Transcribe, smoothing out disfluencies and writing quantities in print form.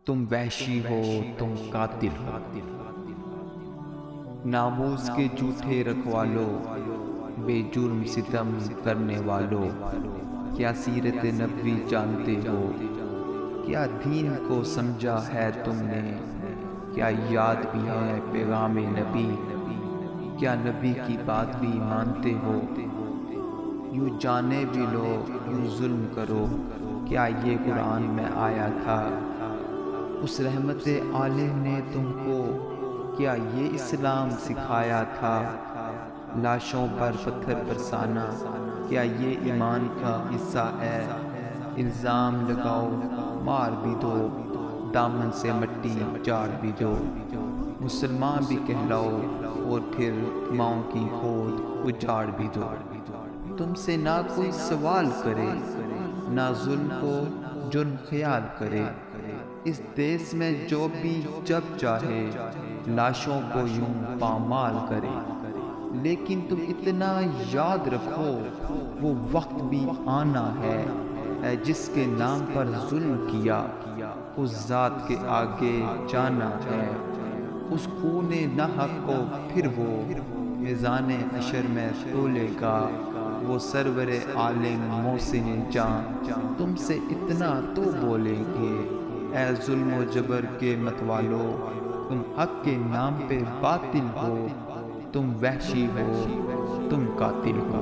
تم وحشی ہو، تم قاتل ہو۔ ناموس کے جھوٹے رکھوالو، بے جرم ستم کرنے والو، کیا سیرت نبوی جانتے ہو؟ کیا دین کو سمجھا ہے تم نے؟ کیا یاد بھی ہے پیغام نبی؟ کیا نبی کی بات بھی مانتے ہو؟ یوں جانے بھی لو، یوں ظلم کرو، کیا یہ قرآن میں آیا تھا؟ اس رحمت عالم نے تم کو کیا یہ اسلام سکھایا تھا؟ لاشوں پر پتھر برسانا، کیا یہ ایمان کا حصہ ہے؟ الزام لگاؤ، مار بھی دو، دامن سے مٹی جاڑ بھی دو، مسلمان بھی کہلاؤ اور پھر ماؤں کی خود اجاڑ بھی دو۔ تم سے نہ کوئی سوال کرے، نہ ظلم کو جرم خیال کرے، اس دیس میں جو بھی جب چاہے لاشوں کو یوں پامال کرے۔ لیکن تم اتنا یاد رکھو، وہ وقت بھی آنا ہے جس کے نام پر ظلم کیا، اس ذات کے آگے جانا ہے۔ اس خون ناحق کو پھر وہ میزان حشر میں تولے گا، وہ سرور عالم محسن جاں تم سے اتنا تو بولیں گے۔ اے ظلم و جبر کے متوالو، تم حق کے نام پہ باطل ہو، تم وحشی ہو، تم قاتل ہو۔